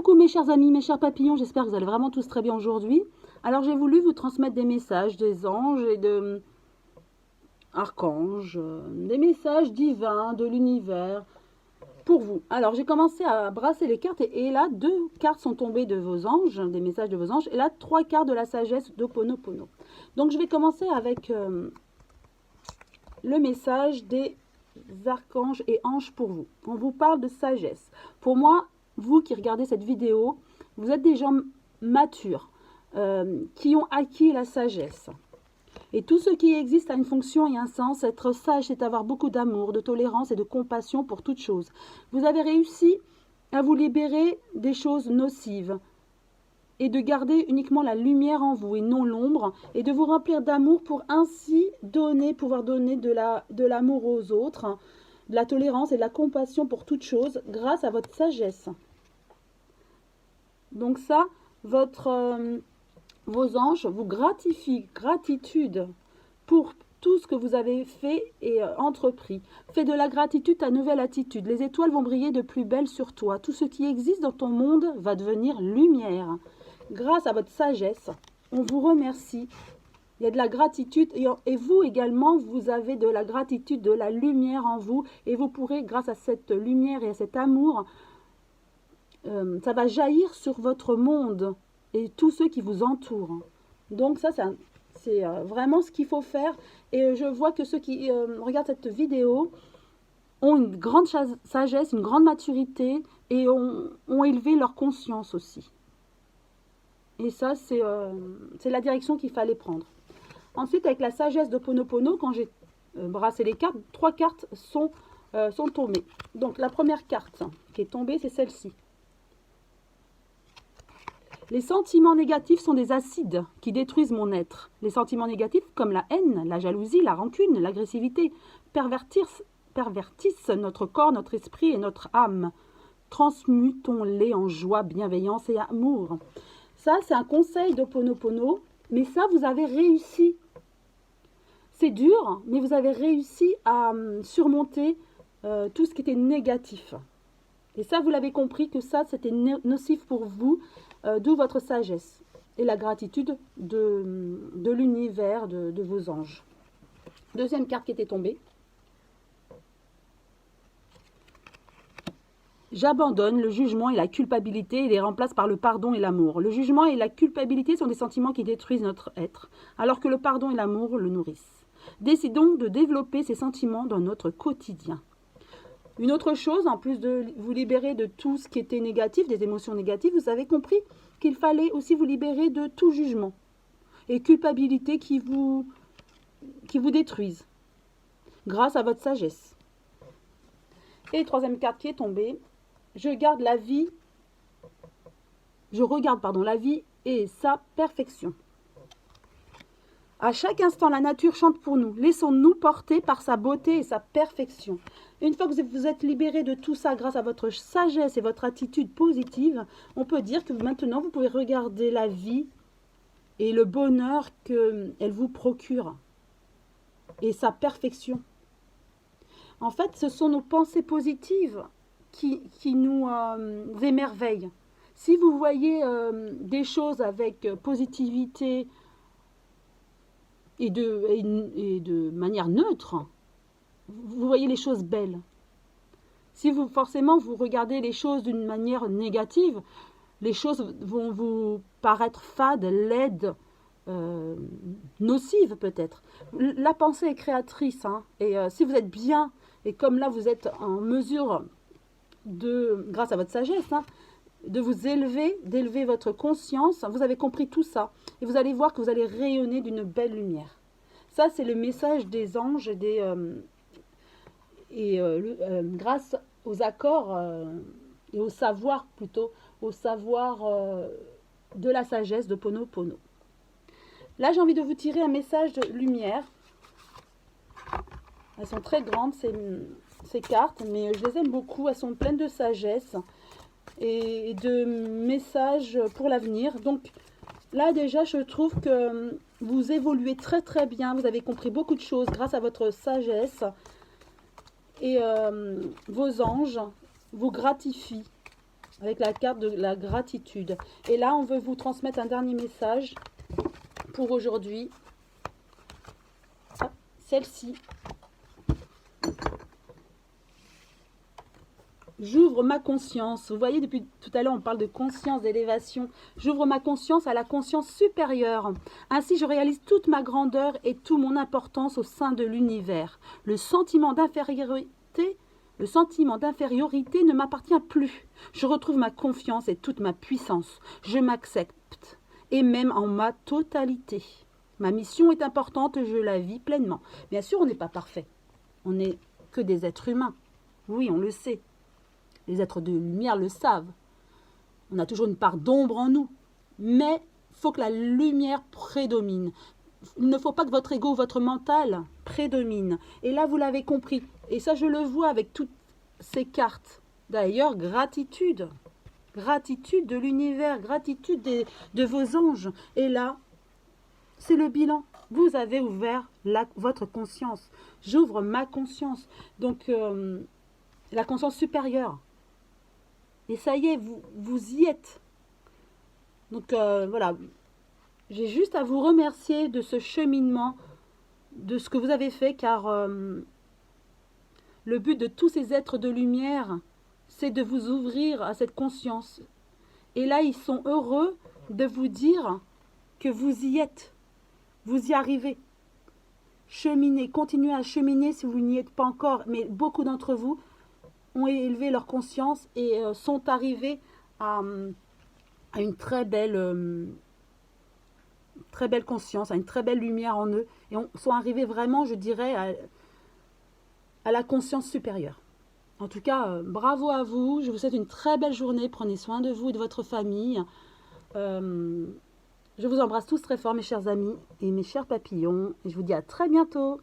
Coucou mes chers amis, mes chers papillons, j'espère que vous allez vraiment tous très bien aujourd'hui. Alors j'ai voulu vous transmettre des messages des anges et de archanges, des messages divins de l'univers pour vous. Alors j'ai commencé à brasser les cartes et là 2 cartes sont tombées de vos anges, des messages de vos anges, et là 3 cartes de la sagesse d'Ho'oponopono. Donc je vais commencer avec le message des archanges et anges pour vous. On vous parle de sagesse. Pour moi, vous qui regardez cette vidéo, vous êtes des gens matures, qui ont acquis la sagesse. Et tout ce qui existe a une fonction et un sens. Être sage, c'est avoir beaucoup d'amour, de tolérance et de compassion pour toute chose. Vous avez réussi à vous libérer des choses nocives et de garder uniquement la lumière en vous et non l'ombre, et de vous remplir d'amour pour ainsi pouvoir donner de l'amour aux autres, de la tolérance et de la compassion pour toute chose grâce à votre sagesse. Donc ça, vos anges vous gratifient, gratitude pour tout ce que vous avez fait et entrepris. Fais de la gratitude ta nouvelle attitude. Les étoiles vont briller de plus belle sur toi. Tout ce qui existe dans ton monde va devenir lumière. Grâce à votre sagesse, on vous remercie. Il y a de la gratitude et vous également, vous avez de la gratitude, de la lumière en vous. Et vous pourrez, grâce à cette lumière et à cet amour, ça va jaillir sur votre monde et tous ceux qui vous entourent. Donc ça, c'est vraiment ce qu'il faut faire. Et je vois que ceux qui regardent cette vidéo ont une grande sagesse, une grande maturité et ont élevé leur conscience aussi. Et ça, c'est la direction qu'il fallait prendre. Ensuite, avec la sagesse d'Ho'oponopono, quand j'ai brassé les cartes, 3 cartes sont tombées. Donc la première carte qui est tombée, c'est celle-ci. Les sentiments négatifs sont des acides qui détruisent mon être. Les sentiments négatifs comme la haine, la jalousie, la rancune, l'agressivité pervertissent notre corps, notre esprit et notre âme. Transmutons-les en joie, bienveillance et amour. Ça, c'est un conseil d'Ho'oponopono, mais ça, vous avez réussi. C'est dur, mais vous avez réussi à surmonter tout ce qui était négatif. Et ça, vous l'avez compris que ça, c'était nocif pour vous, d'où votre sagesse et la gratitude de l'univers, de vos anges. Deuxième carte qui était tombée. J'abandonne le jugement et la culpabilité et les remplace par le pardon et l'amour. Le jugement et la culpabilité sont des sentiments qui détruisent notre être, alors que le pardon et l'amour le nourrissent. Décidons de développer ces sentiments dans notre quotidien. Une autre chose, en plus de vous libérer de tout ce qui était négatif, des émotions négatives, vous avez compris qu'il fallait aussi vous libérer de tout jugement et culpabilité qui vous détruisent grâce à votre sagesse. Et troisième carte qui est tombée, je regarde la vie et sa perfection. À chaque instant, la nature chante pour nous. Laissons-nous porter par sa beauté et sa perfection. Une fois que vous êtes libéré de tout ça grâce à votre sagesse et votre attitude positive, on peut dire que maintenant, vous pouvez regarder la vie et le bonheur qu'elle vous procure et sa perfection. En fait, ce sont nos pensées positives qui nous émerveillent. Si vous voyez des choses avec positivité et de manière neutre, vous voyez les choses belles. Si forcément vous regardez les choses d'une manière négative, les choses vont vous paraître fades, laides, nocives peut-être. La pensée est créatrice, hein, et si vous êtes bien, et comme là vous êtes en mesure grâce à votre sagesse, hein, de vous d'élever votre conscience, vous avez compris tout ça. Et vous allez voir que vous allez rayonner d'une belle lumière. Ça, c'est le message des anges grâce aux accords et au savoir de la sagesse d'Ho'oponopono. Là, j'ai envie de vous tirer un message de lumière. Elles sont très grandes, ces cartes, mais je les aime beaucoup. Elles sont pleines de sagesse et de messages pour l'avenir. Donc là déjà, je trouve que vous évoluez très très bien. Vous avez compris beaucoup de choses grâce à votre sagesse. Et vos anges vous gratifient avec la carte de la gratitude. Et là, on veut vous transmettre un dernier message pour aujourd'hui. Celle-ci. J'ouvre ma conscience. Vous voyez, depuis tout à l'heure, on parle de conscience, d'élévation. J'ouvre ma conscience à la conscience supérieure. Ainsi, je réalise toute ma grandeur et toute mon importance au sein de l'univers. Le sentiment d'infériorité ne m'appartient plus. Je retrouve ma confiance et toute ma puissance. Je m'accepte, et même en ma totalité. Ma mission est importante, je la vis pleinement. Bien sûr, on n'est pas parfait. On n'est que des êtres humains. Oui, on le sait. Les êtres de lumière le savent. On a toujours une part d'ombre en nous. Mais il faut que la lumière prédomine. Il ne faut pas que votre ego, votre mental prédomine. Et là, vous l'avez compris. Et ça, je le vois avec toutes ces cartes. D'ailleurs, gratitude. Gratitude de l'univers, gratitude de vos anges. Et là, c'est le bilan. Vous avez ouvert votre conscience. J'ouvre ma conscience. Donc, la conscience supérieure. Et ça y est, vous y êtes. Donc voilà, j'ai juste à vous remercier de ce cheminement, de ce que vous avez fait, car le but de tous ces êtres de lumière, c'est de vous ouvrir à cette conscience. Et là, ils sont heureux de vous dire que vous y êtes, vous y arrivez. Cheminez, continuez à cheminer si vous n'y êtes pas encore, mais beaucoup d'entre vous ont élevé leur conscience et sont arrivés à une très belle conscience, à une très belle lumière en eux, et sont arrivés vraiment, je dirais, à la conscience supérieure. En tout cas, bravo à vous, je vous souhaite une très belle journée, prenez soin de vous et de votre famille. Je vous embrasse tous très fort, mes chers amis et mes chers papillons, et je vous dis à très bientôt.